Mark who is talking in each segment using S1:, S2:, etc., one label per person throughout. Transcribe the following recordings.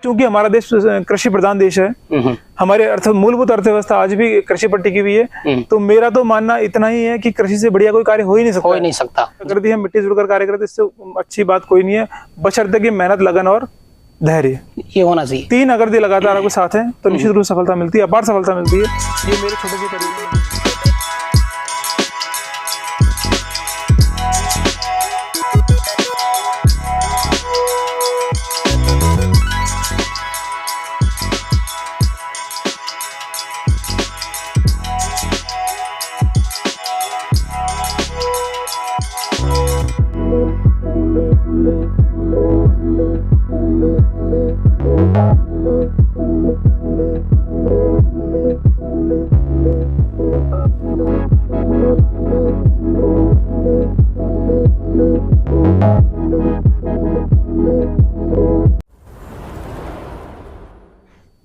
S1: चूंकि हमारा देश कृषि प्रधान देश है, हमारे मूलभूत अर्थव्यवस्था आज भी कृषि पर टिकी हुई है, तो मेरा तो मानना इतना ही है कि कृषि से बढ़िया कोई कार्य हो ही नहीं सकता। अगर हम मिट्टी जुड़कर कार्य करते इससे अच्छी बात कोई नहीं है, बशर्ते कि मेहनत, लगन और धैर्य
S2: ये होना चाहिए।
S1: 3 अगर ये लगातार आपके साथ हैं तो निश्चित रूप से सफलता मिलती है, अपार सफलता मिलती है। ये मेरे छोटे से करीब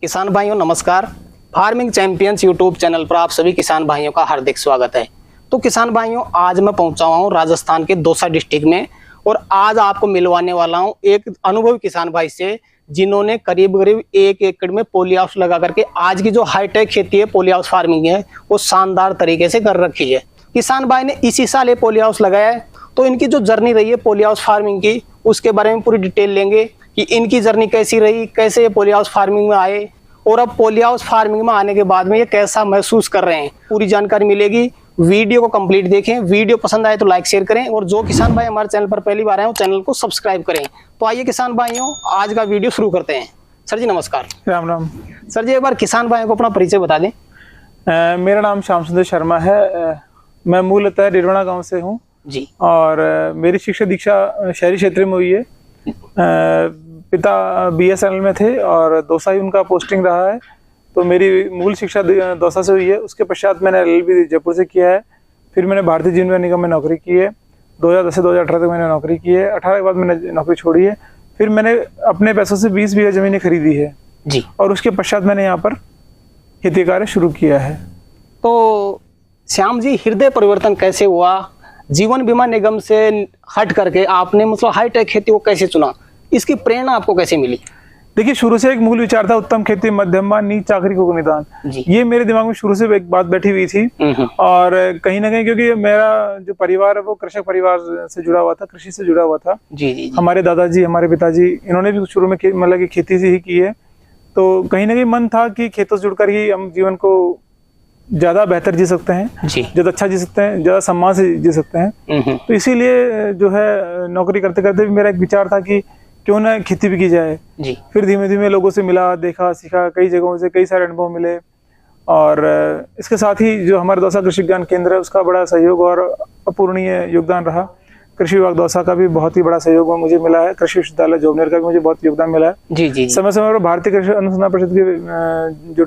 S2: किसान भाइयों नमस्कार। फार्मिंग चैंपियंस यूट्यूब चैनल पर आप सभी किसान भाइयों का हार्दिक स्वागत है। तो किसान भाइयों, आज मैं पहुंचा हूं राजस्थान के दौसा डिस्ट्रिक्ट में और आज आपको मिलवाने वाला हूं एक अनुभवी किसान भाई से, जिन्होंने करीब 1 एकड़ में पॉली हाउस लगा करके आज की जो हाईटेक खेती है, पॉली हाउस फार्मिंग है, वो शानदार तरीके से कर रखी है। किसान भाई ने इसी साल ये पॉली हाउस लगाया है, तो इनकी जो जर्नी रही है पॉली हाउस फार्मिंग की, उसके बारे में पूरी डिटेल लेंगे कि इनकी जर्नी कैसी रही, कैसे ये पॉली हाउस फार्मिंग में आए और अब पॉली हाउस फार्मिंग में आने के बाद में ये कैसा महसूस कर रहे हैं। पूरी जानकारी मिलेगी, वीडियो को कंप्लीट देखें। वीडियो पसंद आए तो लाइक शेयर करें और जो किसान भाई हमारे चैनल पर पहली बार आए हो चैनल को सब्सक्राइब करें। तो आइए किसान भाइयों, आज का वीडियो शुरू करते हैं। सर जी नमस्कार।
S1: राम राम।
S2: सर जी एक बार किसान भाइयों को अपना परिचय बता दें।
S1: मेरा नाम श्याम सुंदर शर्मा है। मैं मूलतः डिरवना गांव से हूं
S2: जी
S1: और मेरी शिक्षा दीक्षा शहरी क्षेत्र में हुई है। पिता BSNL में थे और दौसा ही उनका पोस्टिंग रहा है, तो मेरी मूल शिक्षा दौसा से हुई है। उसके पश्चात मैंने LLB जयपुर से किया है, फिर मैंने भारतीय जीवन निगम में नौकरी की है। 2010 से 2018 तक मैंने नौकरी की है। 18 के बाद मैंने नौकरी छोड़ी है। फिर मैंने अपने पैसों से 20 बीघा जमीनें खरीदी है
S2: जी,
S1: और उसके पश्चात मैंने यहाँ पर खेती कार्य शुरू किया है।
S2: तो श्याम जी, हृदय परिवर्तन कैसे हुआ? जीवन बीमा निगम से हट करके आपने मतलब हाईटेक खेती को कैसे चुना? इसकी प्रेरणा आपको कैसे मिली?
S1: देखिए, शुरू से एक मूल विचार था उत्तम खेती मध्यम नीच चाकरी को निदान। ये मेरे दिमाग में शुरू से एक बात बैठी हुई थी और कहीं ना कहीं क्योंकि मेरा जो परिवार है वो कृषक परिवार से जुड़ा हुआ था, कृषि से जुड़ा हुआ था।
S2: जी।
S1: हमारे दादाजी, हमारे पिताजी, इन्होंने भी शुरू में मतलब कि खेती से ही की है, तो कहीं ना कहीं मन था कि खेतों से जुड़कर ही हम जीवन को ज्यादा बेहतर जी सकते हैं, ज्यादा अच्छा जी सकते हैं, ज्यादा सम्मान से जी सकते हैं। तो इसीलिए जो है नौकरी करते करते भी मेरा एक विचार था कि क्यों ना खेती भी की जाए जी। फिर धीमे धीमे लोगों से मिला, देखा, सीखा, कई जगहों से कई सारे अनुभव मिले और इसके साथ ही जो हमारा दौसा कृषि विज्ञान केंद्र है उसका बड़ा सहयोग और अपूर्णीय योगदान रहा। कृषि विभाग दौसा का भी बहुत ही बड़ा सहयोग मुझे मिला है। कृषि विश्वविद्यालय जोबनेर का भी मुझे बहुत योगदान मिला है जी। समय समय पर भारतीय कृषि अनुसंधान परिषद के जो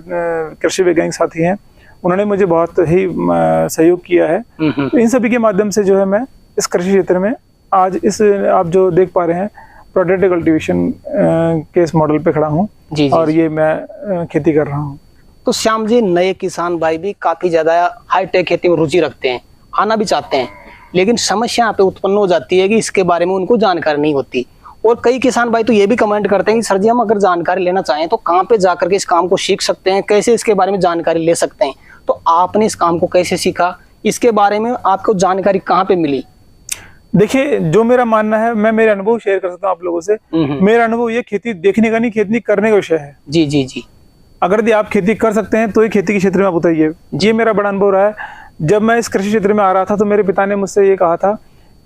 S1: कृषि वैज्ञानिक साथी हैं उन्होंने मुझे बहुत ही सहयोग किया है। तो इन सभी के माध्यम से जो है मैं इस कृषि क्षेत्र में आज इस आप जो देख पा रहे हैं प्रोटेक्टिव कल्टीवेशन के इस मॉडल पे खड़ा हूँ और ये मैं खेती कर रहा हूँ।
S2: तो श्याम जी, नए किसान भाई भी काफी ज्यादा हाईटेक खेती में रुचि रखते हैं, आना भी चाहते हैं, लेकिन समस्या यहाँ पे उत्पन्न हो जाती है कि इसके बारे में उनको जानकारी नहीं होती। और कई किसान भाई तो ये भी कमेंट करते हैं कि सर जी हम अगर जानकारी लेना चाहें तो कहाँ पे जाकर के इस काम को सीख सकते हैं, कैसे इसके बारे में जानकारी ले सकते हैं? तो आपने इस काम को कैसे सीखा, इसके बारे में आपको जानकारी कहाँ पे मिली?
S1: देखिए, जो मेरा मानना है, मैं मेरे अनुभव शेयर कर सकता हूँ आप लोगों से। मेरा अनुभव ये खेती देखने का नहीं, खेती करने का विषय है। जी। अगर यदि आप खेती कर सकते हैं तो ये खेती के क्षेत्र में आप उतरिए। ये मेरा बड़ा अनुभव रहा है। जब मैं इस कृषि क्षेत्र में आ रहा था तो मेरे पिता ने मुझसे ये कहा था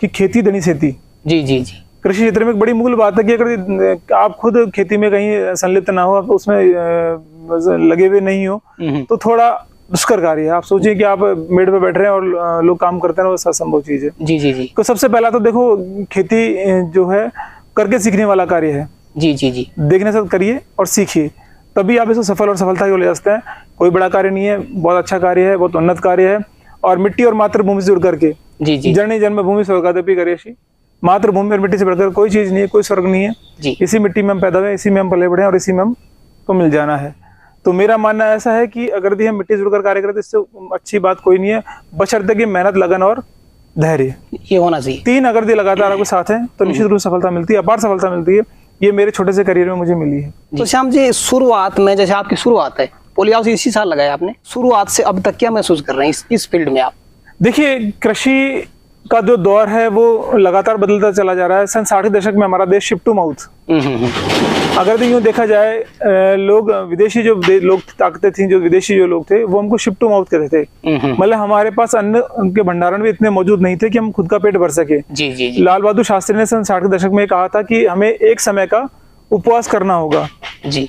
S1: कि खेती धनी सेती। जी। कृषि क्षेत्र में एक बड़ी मूल बात है कि अगर आप खुद खेती में कहीं संलिप्त ना हो, आप उसमें लगे हुए नहीं हो, तो थोड़ा दुष्कर कार्य है। आप सोचिए कि आप मेड़ पे बैठ रहे हैं और लोग काम करते हैं, वो असंभव चीज है। जी। तो सबसे पहला तो देखो, खेती जो है करके सीखने वाला कार्य है। जी। देखने से करिए और सीखिए, तभी आप इसको सफल और सफलता की ओर ले जा सकते हैं। कोई बड़ा कार्य नहीं है, बहुत अच्छा कार्य है, बहुत उन्नत कार्य है। और मिट्टी और मातृभूमि से जुड़ करके जननी जन्मभूमि स्वर्गादपि करेशी, मातृभूमि और मिट्टी से बढ़कर कोई चीज नहीं है, कोई स्वर्ग नहीं है। इसी मिट्टी में हम पैदा हुए, इसी में हम पले बढ़े और इसी में हमको मिल जाना है। तो मेरा मानना ऐसा है कि अगर भी हम मिट्टी से जुड़कर कार्य करते इससे अच्छी बात कोई नहीं है, बशर्ते कि मेहनत, लगन और धैर्य
S2: ये होना चाहिए।
S1: 3 अगर ये लगातार आपके साथ हैं तो निश्चित रूप से सफलता मिलती है, अपार सफलता मिलती है। ये मेरे छोटे से करियर में मुझे मिली है।
S2: तो श्याम जी, शुरुआत में जैसे आपकी शुरुआत है, पॉली हाउस इसी साल लगाया आपने, शुरुआत से अब तक क्या महसूस कर रहे हैं इस फील्ड में आप? देखिए,
S1: कृषि का जो दौर है वो लगातार बदलता चला जा रहा है। सन 60 के दशक में हमारा देश शिप टू माउथ, अगर यूँ देखा जाए, लोग विदेशी जो लोग ताकतें थी, जो विदेशी जो लोग थे, वो हमको शिप टू माउथ कहते थे। मतलब हमारे पास अन्न के भंडारण भी इतने मौजूद नहीं थे कि हम खुद का पेट भर सके।
S2: जी जी जी।
S1: लाल बहादुर शास्त्री ने सन 60 के दशक में कहा था कि हमें एक समय का उपवास करना होगा।
S2: जी।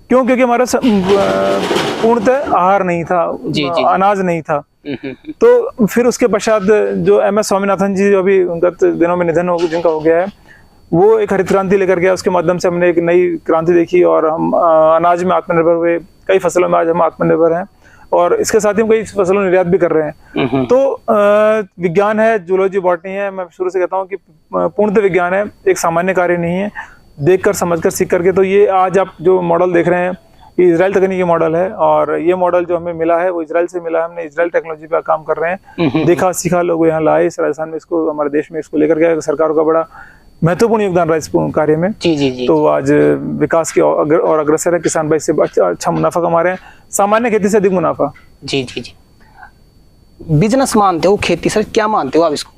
S1: क्यों? क्योंकि हमारा पूर्णतः आहार नहीं था, अनाज नहीं था। तो फिर उसके पश्चात जो MS स्वामीनाथन जी, जो अभी गत दिनों में निधन जिनका हो गया है, वो एक हरित क्रांति लेकर गया। उसके माध्यम से हमने एक नई क्रांति देखी और हम अनाज में आत्मनिर्भर हुए। कई फसलों में आज हम आत्मनिर्भर हैं और इसके साथ ही हम कई फसलों निर्यात भी कर रहे हैं। तो विज्ञान है, जूलॉजी, बॉटनी है। मैं शुरू से कहता हूँ कि पूर्णतः विज्ञान है, एक सामान्य कार्य नहीं है। देखकर, समझकर, सीख करके, तो ये आज आप जो मॉडल देख रहे हैं, ये इजराइल तकनीकी मॉडल है और ये मॉडल जो हमें मिला है वो इजराइल से मिला है। हमने इजराइल टेक्नोलॉजी पे काम कर रहे हैं। देखा सीखा, लोग यहाँ लाए, इस राजस्थान में इसको, हमारे देश में इसको लेकर गए। सरकारों का बड़ा महत्वपूर्ण योगदान रहा इस कार्य में।
S2: जी जी जी।
S1: तो आज विकास की और अग्रसर है। किसान भाई से अच्छा मुनाफा कमा रहे हैं, सामान्य खेती से अधिक मुनाफा।
S2: जी जी जी। बिजनेस मानते हो खेती सर, क्या मानते हो आप इसको?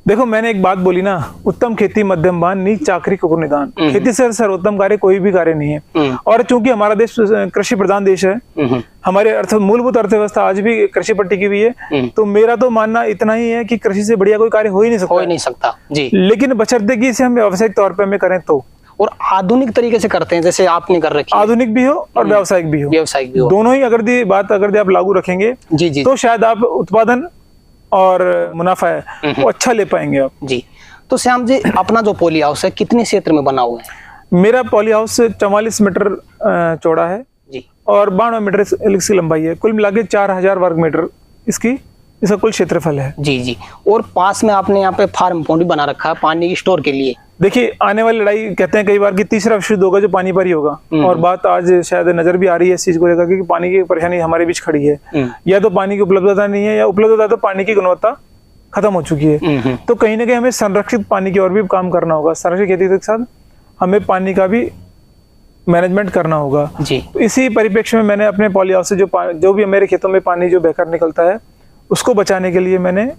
S1: देखो, मैंने एक बात बोली ना, उत्तम खेती मध्यम बान, नीच चाकरी कुकुर निदान। खेती से सर्वोत्तम कार्य कोई भी कार्य नहीं है। और चूंकि हमारा देश कृषि प्रधान देश है, हमारे मूलभूत अर्थव्यवस्था आज भी कृषि पर टिकी हुई है, तो मेरा तो मानना इतना ही है कि कृषि से बढ़िया कोई कार्य हो ही नहीं सकता। जी। लेकिन बशर्ते कि इसे हम व्यावसायिक तौर पर हमें करें तो,
S2: और आधुनिक तरीके से करते हैं जैसे आपने कर रखी है।
S1: आधुनिक भी हो और व्यावसायिक भी हो, दोनों ही अगर आप लागू रखेंगे
S2: जी जी,
S1: तो शायद आप उत्पादन और मुनाफा है वो अच्छा ले पाएंगे आप।
S2: जी। तो श्याम जी, अपना जो पॉली हाउस है कितने क्षेत्र में बना हुआ है?
S1: मेरा पॉली हाउस 44 मीटर चौड़ा है जी और 92 मीटर इसकी लंबाई है। कुल मिला के 4000 वर्ग मीटर इसका कुल क्षेत्रफल है।
S2: जी जी। और पास में आपने यहाँ पे फार्म पॉन्ड भी बना रखा है पानी की स्टोर के लिए।
S1: देखिए, आने वाली लड़ाई कहते हैं कई बार कि तीसरा विश्व युद्ध होगा जो पानी पर ही होगा, और बात आज शायद नजर भी आ रही है इस चीज को लेकर कि पानी की परेशानी हमारे बीच खड़ी है। या तो पानी की उपलब्धता नहीं है, या उपलब्धता तो पानी की गुणवत्ता खत्म हो चुकी है। तो कहीं ना कहीं हमें संरक्षित पानी की ओर भी काम करना होगा। संरक्षित खेती के साथ हमें पानी का भी मैनेजमेंट करना होगा जी। तो इसी परिप्रेक्ष्य में मैंने अपने पॉली हाउस से जो भी मेरे खेतों में पानी जो बहकर निकलता है उसको बचाने के लिए मैंने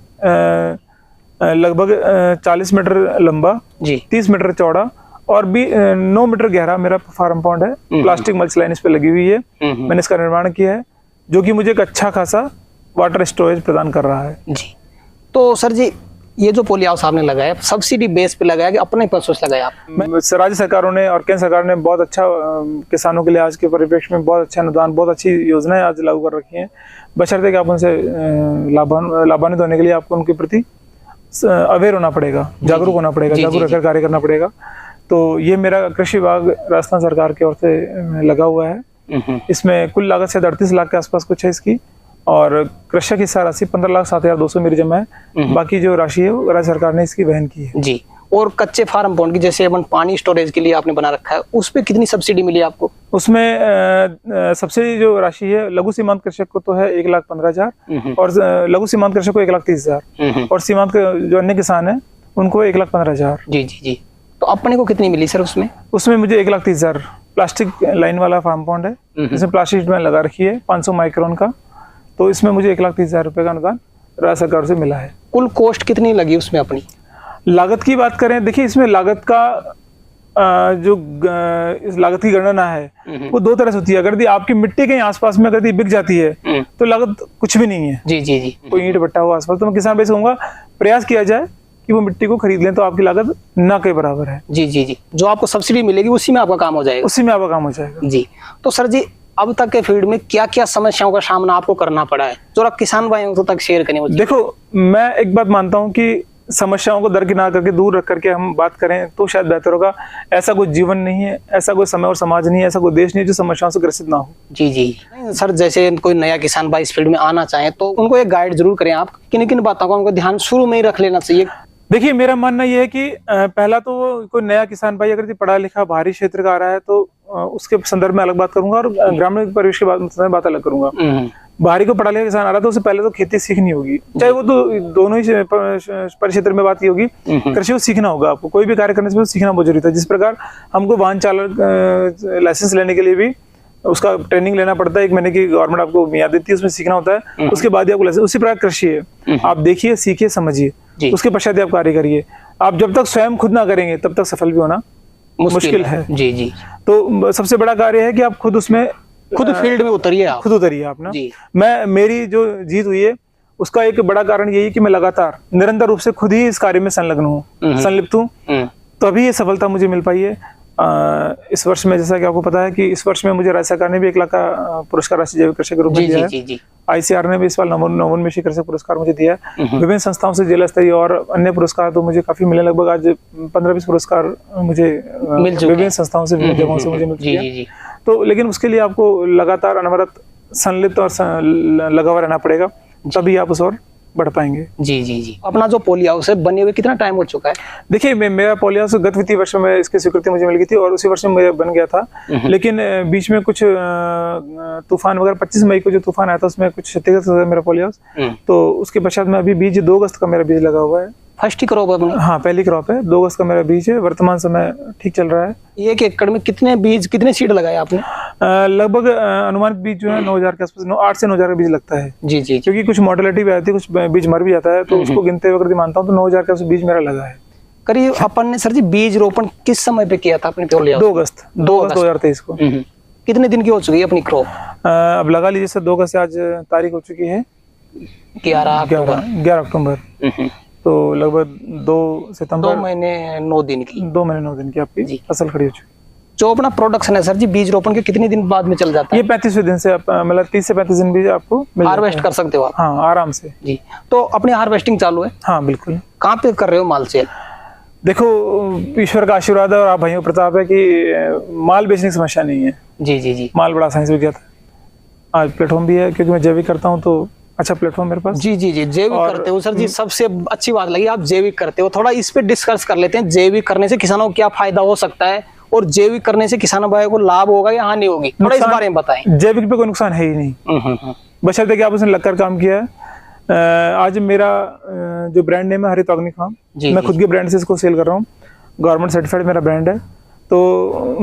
S1: लगभग 40 मीटर लंबा जी, 30 मीटर चौड़ा और भी 9 मीटर गहरा मेरा फार्म पॉन्ड है। प्लास्टिक मल्च लाइन इस पे लगी हुई है। मैंने इसका निर्माण किया है, जो कि मुझे एक अच्छा खासा वाटर स्टोरेज प्रदान कर रहा है
S2: जी। तो सर जी, ये जो पॉली हाउस आपने लगाया सब्सिडी बेस पे लगाया कि अपने पैसों से लगाया आप?
S1: राज्य सरकारों ने और केंद्र सरकार ने बहुत अच्छा किसानों के लिए आज के परिप्रेक्ष्य में बहुत अच्छा अनुदान, बहुत अच्छी योजनाएं आज लागू कर रखी हैं। बशर्ते कि आप उनसे लाभान्वित होने के लिए आपको उनके प्रति अवेयर होना पड़ेगा, जागरूक होना पड़ेगा, जागरूक रहकर कार्य करना पड़ेगा। तो ये मेरा कृषि विभाग राजस्थान सरकार की ओर से लगा हुआ है। इसमें कुल लागत शायद 38 लाख के आसपास कुछ है इसकी, और कृषक हिस्सा राशि 15,07,200 मेरी जमा है। बाकी जो राशि है वो राज्य सरकार ने इसकी वहन की है
S2: जी। और कच्चे फार्म पॉन्ड की जैसे अपन पानी स्टोरेज के लिए आपने बना रखा है, उस पे कितनी सब्सिडी मिली आपको?
S1: उसमें सब्सिडी जो राशि है लघु सीमांत कृषक को तो है 1,15,000 और लघु सीमांत कृषक को 1,30,000 और सीमांत जो अन्य किसान है उनको 1,15,000।
S2: जी जी जी। तो अपने को कितनी मिली सर उसमें?
S1: उसमें मुझे 1,30,000 प्लास्टिक लाइन वाला फार्म पॉन्ड है, जिसमें प्लास्टिक में लगा रखी है 500 माइक्रोन का। तो इसमें मुझे 1,30,000 रुपए का अनुदान राज्य सरकार से मिला है।
S2: कुल कॉस्ट कितनी लगी उसमें अपनी?
S1: लागत की बात करें, देखिए इसमें लागत का इस लागत की गणना है वो दो तरह से होती है। अगर आपकी मिट्टी कहीं आसपास में अगर बिक जाती है तो लागत कुछ भी नहीं है।
S2: जी जी जी।
S1: कोई ईंट भट्टा हो आसपास, तो मैं किसान भाई से कहूंगा प्रयास किया जाए कि वो मिट्टी को खरीद लें, तो आपकी लागत ना के बराबर है।
S2: जी जी जी। जो आपको सब्सिडी मिलेगी उसी में आपका काम हो जाएगा?
S1: उसी में आपका काम हो जाएगा
S2: जी। तो सर जी, अब तक के फील्ड में क्या क्या समस्याओं का सामना आपको करना पड़ा है जो आप किसान भाइयों तक शेयर करें?
S1: देखो, मैं एक बात मानता हूं कि समस्याओं को दरकिनार करके दूर रख करके हम बात करें तो शायद बेहतर होगा। ऐसा कोई जीवन नहीं है, ऐसा कोई समय और समाज नहीं है, ऐसा कोई देश नहीं है जो समस्याओं से ग्रसित ना हो।
S2: जी जी सर, जैसे कोई नया किसान भाई इस फील्ड में आना चाहे तो उनको एक गाइड जरूर करें आप, किन किन बातों का उनको ध्यान शुरू में ही रख लेना चाहिए?
S1: देखिए, मेरा मानना यह है कि पहला तो कोई नया किसान भाई अगर पढ़ा लिखा बाहरी क्षेत्र का आ रहा है तो उसके संदर्भ में अलग बात करूंगा और ग्रामीण परिवेश के बात अलग करूंगा। बाहरी को पढ़ा लिखा किसान आ रहा था, उससे पहले तो खेती सीखनी होगी, चाहे वो तो दोनों ही परिक्षेत्र में बात की होगी, कृषि को सीखना होगा। आपको कोई भी कार्य करने से सीखना बहुत जरूरी था। जिस प्रकार हमको वाहन चालक लाइसेंस लेने के लिए भी उसका ट्रेनिंग लेना पड़ता है, 1 महीने की गवर्नमेंट आपको मियाद देती है, उसमें सीखना होता है, उसके बाद ही आपको लाइसेंस। उसी प्रकार कृषि है, आप देखिए, सीखिए, समझिए, उसके पश्चात ही आप कार्य करिए। आप जब तक स्वयं खुद ना करेंगे तब तक सफल भी होना मुश्किल है।
S2: जी जी।
S1: तो सबसे बड़ा कार्य है कि आप खुद उसमें
S2: खुद फील्ड में उतरिए, आप
S1: खुद उतरिए आप ना। मेरी जो जीत हुई है उसका एक बड़ा कारण यही कि मैं लगातार निरंतर रूप से खुद ही इस कार्य में संलग्न हूँ, संलिप्त हूँ, तभी ये सफलता मुझे मिल पाई है। इस वर्ष में, जैसा कि आपको पता है कि इस वर्ष में मुझे राज्य सरकार ने भी 1 लाख का पुरस्कार राष्ट्रीय जैविक कृषक के रूप में दिया है। ICR ने भी इस साल नवोन्मेषी कृषक पुरस्कार मुझे दिया है। विभिन्न संस्थाओं से जिला स्तरीय और अन्य पुरस्कार तो मुझे काफी मिले, लगभग आज 15-20 पुरस्कार मुझे विभिन्न संस्थाओं से, विभिन्न जगहों से मुझे मिल चुके हैं। तो लेकिन उसके लिए आपको लगातार अनवरत संलिप्त और लगा हुआ रहना पड़ेगा, तभी आप उस ओर बढ़ पाएंगे।
S2: जी जी जी। अपना जो पोली हाउस है बने हुए कितना टाइम हो चुका है?
S1: देखिए, मेरा पोली हाउस गत वित्तीय वर्ष में इसकी स्वीकृति मुझे मिल गई थी और उसी वर्ष में मेरा बन गया था। लेकिन बीच में कुछ तूफान वगैरह, 25 मई को जो तूफान आया था उसमें कुछ क्षतिग्रस्त हो गया मेरा पोली हाउस। तो उसके पश्चात में अभी बीज 2 अगस्त का मेरा बीज लगा हुआ है।
S2: फर्स्ट क्रॉप अपनी? हाँ,
S1: पहली क्रॉप है। 2 अगस्त का मेरा बीज है, वर्तमान समय ठीक चल रहा है।
S2: 1 एकड़ में कितने सीड लगाए आपने?
S1: लगभग अनुमानित बीज जो है 9,000 के आसपास, 8 से 9,000 का बीज लगता है।
S2: जी जी।
S1: क्योंकि कुछ मॉडलिटी भी आती है, कुछ बीज मर भी जाता है, तो उसको गिनते हुए मानता हूँ तो 9,000 के आसपास बीज मेरा लगा है।
S2: करीब अपन ने सर जी बीज रोपण किस समय पे किया था अपने?
S1: 2 अगस्त 2023 को।
S2: कितने दिन की हो चुकी है अपनी क्रॉप?
S1: अब लगा लीजिए सर, 2 अगस्त से आज तारीख हो चुकी है 11 अक्टूबर। तो लगभग 2 सितंबर,
S2: 2 महीने 9 दिन की,
S1: 2 महीने 9 दिन की आपकी फसल खड़ी हो चुकी है।
S2: जो अपना प्रोडक्शन है सर जी, बीज रोपण के कितने दिन बाद में चल जाता है?
S1: ये 35वें दिन से, मतलब 30 से 35 दिन भी आपको
S2: हार्वेस्ट कर सकते हो आप?
S1: हाँ, आराम से
S2: जी। तो अपनी हार्वेस्टिंग चालू है?
S1: हाँ बिल्कुल।
S2: कहाँ पे कर रहे हो माल सेल?
S1: देखो, ईश्वर का आशीर्वाद है और आप भाइयों प्रताप है कि माल बेचने की समस्या नहीं है।
S2: जी जी जी।
S1: माल बड़ा आसानी से बिक जाता है। आज प्लेटफॉर्म भी है, क्योंकि मैं जैविक करता हूँ तो अच्छा प्लेटफॉर्म मेरे पास।
S2: जी जी जी। जैविक करते हो सर जी, सबसे अच्छी बात लगी आप जैविक करते हो। थोड़ा इस पे डिस्कस कर लेते हैं, जैविक करने से किसानों को क्या फायदा हो सकता है और जैविक करने से किसानों भाइयों को लाभ होगा या हानि होगी, थोड़ा इस बारे में बताएं।
S1: जैविक पे कोई नुकसान है ही नहीं, बशर्ते कि आप उसने लगकर काम किया है। आज मेरा जो ब्रांड नेम है हरित ऑर्गेनिक फार्म, मैं खुद के ब्रांड से इसको सेल कर रहा हूँ। गवर्नमेंट सर्टिफाइड मेरा ब्रांड है। तो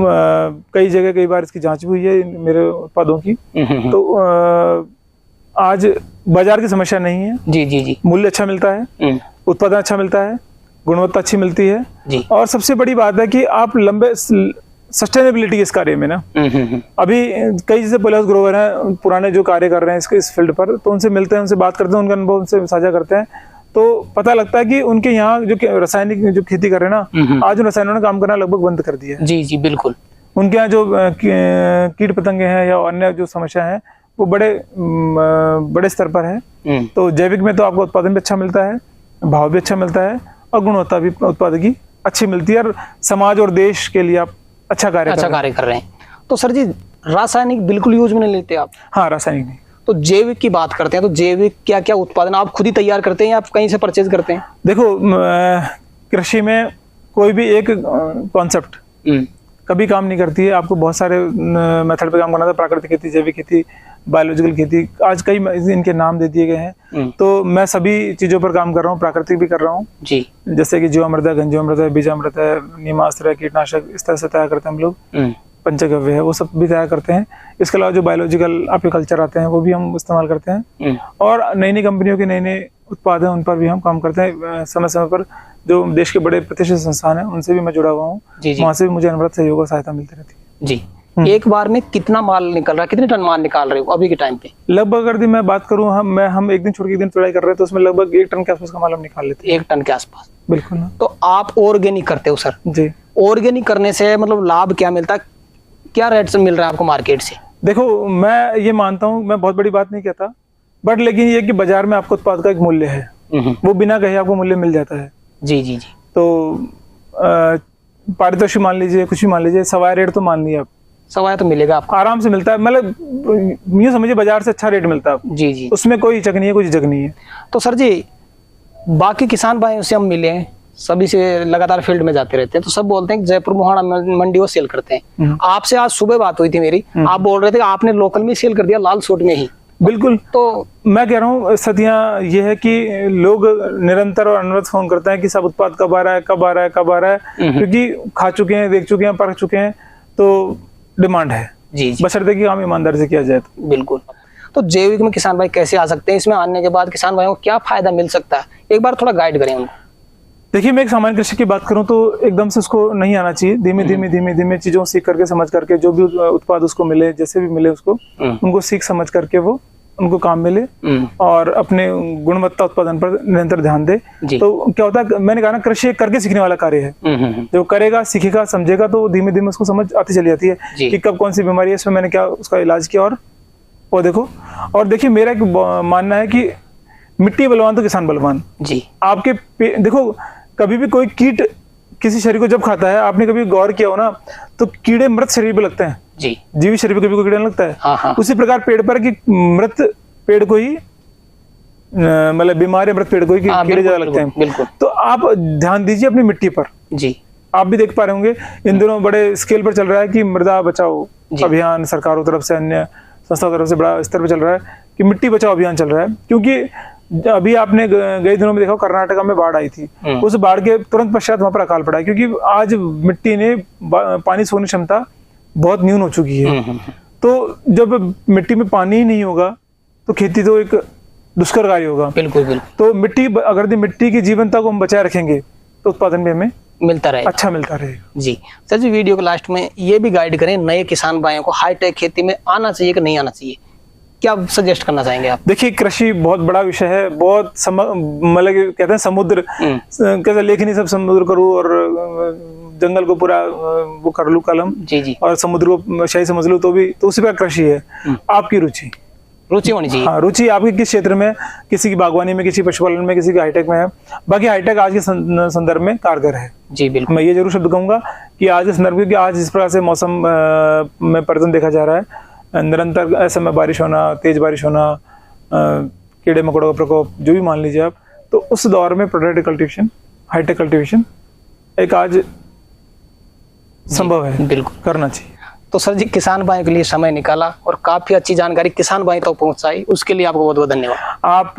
S1: कई जगह कई बार इसकी जांच भी हुई है मेरे उत्पादों की। तो आज बाजार की समस्या नहीं है।
S2: जी जी जी। मूल्य
S1: अच्छा मिलता है, उत्पादन अच्छा मिलता है, गुणवत्ता अच्छी मिलती है
S2: जी।
S1: और सबसे बड़ी बात है कि आप लंबे सस्टेनेबिलिटी इस कार्य में ना, अभी कई जैसे पोली हाउस ग्रोवर हैं पुराने जो कार्य कर रहे हैं इस फील्ड पर, तो उनसे मिलते हैं, उनसे बात करते हैं, उनका अनुभव उनसे साझा करते हैं, तो पता लगता है कि उनके यहाँ जो रासायनिक जो खेती कर रहे हैं ना, आज उन रसायनों ने काम करना लगभग बंद कर दिया है।
S2: जी जी बिल्कुल।
S1: उनके यहाँ जो कीट पतंगे हैं या अन्य जो समस्या है वो बड़े स्तर पर है। तो जैविक में तो आपको उत्पादन भी अच्छा मिलता है, भाव भी अच्छा मिलता है और गुणवत्ता भी उत्पाद की अच्छी मिलती है और समाज और देश के लिए आप अच्छा कार्य कर रहे हैं।
S2: तो सर जी रासायनिक बिल्कुल यूज में नहीं लेते आप?
S1: हाँ, रासायनिक नहीं।
S2: तो जैविक की बात करते हैं, तो जैविक क्या क्या उत्पादन आप खुद ही तैयार करते हैं या आप कहीं से परचेज करते हैं?
S1: देखो, कृषि में कोई भी एक कॉन्सेप्ट कभी काम नहीं करती है। आपको बहुत सारे मेथड पे काम करना था, प्राकृतिक खेती, जैविक खेती, बायोलॉजिकल खेती, आज कई इनके नाम दे दिए गए हैं। तो मैं सभी चीजों पर काम कर रहा हूँ, प्राकृतिक भी कर रहा हूँ जी। जैसे कि जीवामृत है, घनजीवामृत है, बीजामृत है, नीमास्त्र है, कीटनाशक, इस तरह से तैयार करते हैं हम लोग। पंचगव्य है, वो सब भी तैयार करते हैं। इसके अलावा जो बायोलॉजिकल एपीकल्चर आते हैं वो भी हम इस्तेमाल करते हैं और नई नई कंपनियों के नए नए उत्पाद हैं उन पर भी हम काम करते हैं। समय समय पर जो देश के बड़े प्रतिष्ठित संस्थान हैं उनसे भी मैं जुड़ा हुआ हूँ, वहाँ से भी मुझे अनवरत सहयोग और सहायता मिलती रहती है
S2: जी। एक बार में कितना माल निकल रहा है, कितने टन माल निकाल रहे हो अभी के टाइम पे?
S1: लगभग अगर मैं बात करूँ, हम एक दिन छोड़ के एक दिन चुड़ाई कर रहे हैं तो उसमें लगभग 1 टन के आसपास का माल हम निकाल लेते हैं।
S2: 1 टन के आसपास?
S1: बिल्कुल।
S2: तो आप ऑर्गेनिक करते हो सर
S1: जी।
S2: ऑर्गेनिक करने से मतलब लाभ क्या मिलता है, क्या रेट से मिल रहा है आपको मार्केट से?
S1: देखो, मैं ये मानता हूँ, मैं बहुत बड़ी बात नहीं कहता, बट लेकिन ये कि बाजार में आपको उत्पाद का एक मूल्य है, वो बिना कहे आपको मूल्य मिल जाता है।
S2: जी जी जी।
S1: तो पारितोषिक मान लीजिए, कुछ भी मान लीजिए, सवाया रेट तो मान लिया आप,
S2: सवाया तो मिलेगा आपको,
S1: आराम से मिलता है, मतलब यूँ समझिए बाजार से अच्छा रेट मिलता है।
S2: जी जी।
S1: उसमें कोई चक नहीं है, कोई झिझक नहीं है।
S2: तो सर जी बाकी किसान भाइयों से हम मिले हैं, सभी से लगातार फील्ड में जाते रहते हैं, तो सब बोलते हैं कि जयपुर मोहाड़ा मंडी वो सेल करते हैं। आपसे आज सुबह बात हुई थी मेरी, आप बोल रहे थे कि आपने लोकल में सेल कर दिया, लाल सूट में ही।
S1: बिल्कुल।
S2: तो
S1: मैं कह रहा हूँ सतिया ये है कि लोग निरंतर और अनवरत फोन करते हैं कि सब उत्पाद कब आ रहा है, कब आ रहा है, कब आ रहा है, क्योंकि खा चुके हैं, देख चुके हैं, परख चुके हैं, तो डिमांड है
S2: जी जी,
S1: बशर्ते कि काम ईमानदारी से किया जाए। तो
S2: बिल्कुल। तो जैविक में किसान भाई कैसे आ सकते हैं, इसमें आने के बाद किसान भाइयों को क्या फायदा मिल सकता है, एक बार थोड़ा गाइड करें उनको।
S1: देखिए, मैं एक सामान्य कृषि की बात करूं तो एकदम से उसको नहीं आना चाहिए। धीमे धीमे धीमे धीमे चीजों सीख करके, समझ करके, जो भी उत्पाद उसको मिले, जैसे भी मिले उसको, उनको सीख समझ करके वो उनको काम मिले और अपने गुणवत्ता उत्पादन पर निरंतर ध्यान दे। तो क्या होता है, मैंने कहा ना, कृषि एक करके सीखने वाला कार्य है। जो करेगा, सीखेगा, समझेगा, तो धीमे धीमे उसको समझ आती चली जाती है कि कब कौन सी बीमारी है, इसमें मैंने क्या उसका इलाज किया, और वो देखो। और देखिए, मेरा एक मानना है कि मिट्टी बलवान तो किसान बलवान
S2: जी।
S1: आपके देखो, कभी भी कोई कीट किसी शरीर को जब खाता है, आपने कभी गौर किया हो ना, तो कीड़े मृत शरीर पे लगते हैं
S2: जी,
S1: जीवित शरीर पे कभी कोई कीड़ा नहीं लगता है।
S2: हाँ।
S1: उसी प्रकार पेड़ पर कि मृत पेड़ को ही, मतलब बीमार मृत पेड़ को ही कीड़े ज्यादा लगते हैं।
S2: बिल्कुल।
S1: तो आप ध्यान दीजिए अपनी मिट्टी पर
S2: जी।
S1: आप भी देख पा रहे होंगे इन दिनों बड़े स्केल पर चल रहा है कि मृदा बचाओ अभियान सरकारों तरफ से, अन्य संस्थाओं तरफ से बड़ा स्तर पर चल रहा है कि मिट्टी बचाओ अभियान चल रहा है। क्योंकि अभी आपने गए दिनों में देखा, कर्नाटका में बाढ़ आई थी, उस बाढ़ के तुरंत पश्चात वहां पर अकाल पड़ा है, क्योंकि आज मिट्टी ने पानी सोखने क्षमता बहुत न्यून हो चुकी है। तो जब मिट्टी में पानी ही नहीं होगा तो खेती तो एक दुष्कर कार्य होगा।
S2: बिल्कुल बिल्कुल।
S1: तो मिट्टी, अगर मिट्टी की जीवनता को हम बचाए रखेंगे तो उत्पादन भी हमें
S2: मिलता रहेगा,
S1: अच्छा मिलता रहेगा।
S2: जी सर जी, वीडियो के लास्ट में ये भी गाइड करें, नए किसान भाइयों को हाईटेक खेती में आना चाहिए कि नहीं आना चाहिए, क्या सजेस्ट करना चाहेंगे आप?
S1: देखिए, कृषि बहुत बड़ा विषय है, बहुत मतलब कहते हैं समुद्र, कैसे लेख नहीं सब समुद्र करूँ और जंगल को पूरा वो कर लूँ कलम
S2: जी,
S1: और समुद्र को शाही समझ लूँ, तो भी तो उसी प्रकार कृषि है। आपकी रुचि
S2: होनी चाहिए।
S1: हाँ, रुचि आपकी किस क्षेत्र में, किसी की बागवानी में, किसी पशुपालन में, किसी की हाईटेक में है। बाकी हाईटेक आज के संदर्भ में कारगर है।
S2: जी बिल्कुल।
S1: मैं ये जरूर शब्द कहूंगा कि आज के संदर्भ में, आज जिस प्रकार से मौसम में परिवर्तन देखा जा रहा है, निरंतर असमय बारिश होना, तेज बारिश होना, कीड़े मकोड़ों का प्रकोप, जो भी मान लीजिए आप, तो उस दौर में प्रोडक्टिव कल्टीवेशन, हाईटेक कल्टीवेशन एक आज संभव है,
S2: बिल्कुल
S1: करना चाहिए।
S2: तो सर जी, किसान भाई के लिए समय निकाला और काफी अच्छी जानकारी किसान भाई तक पहुंचाई, उसके लिए आपको बहुत बहुत धन्यवाद।
S1: आप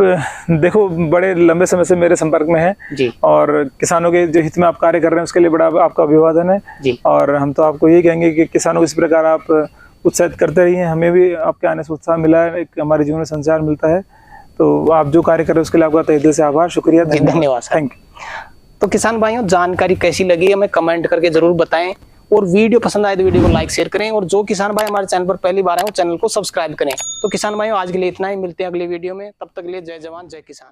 S1: देखो, बड़े लंबे समय से मेरे संपर्क में हैं
S2: जी,
S1: और किसानों के जो हित में आप कार्य कर रहे हैं उसके लिए बड़ा आपका अभिवादन है
S2: जी।
S1: और हम तो आपको यही कहेंगे कि किसानों को इस प्रकार आप उत्साहित करते रहिए। हमें भी आपके आने से उत्साह मिला है, एक हमारे जीवन में संचार मिलता है। तो आप जो कार्य कर रहे हैं उसके लिए आपका तहे दिल से आभार, शुक्रिया,
S2: धन्यवाद।
S1: Thank you.
S2: तो किसान भाइयों, जानकारी कैसी लगी हमें कमेंट करके जरूर बताएं, और वीडियो पसंद आए तो वीडियो को लाइक शेयर करें, और जो किसान भाई हमारे चैनल पर पहली बार आए वो चैनल को सब्सक्राइब करें। तो किसान भाइयों, आज के लिए इतना ही, मिलते हैं अगली वीडियो में, तब तक के लिए जय जवान जय किसान।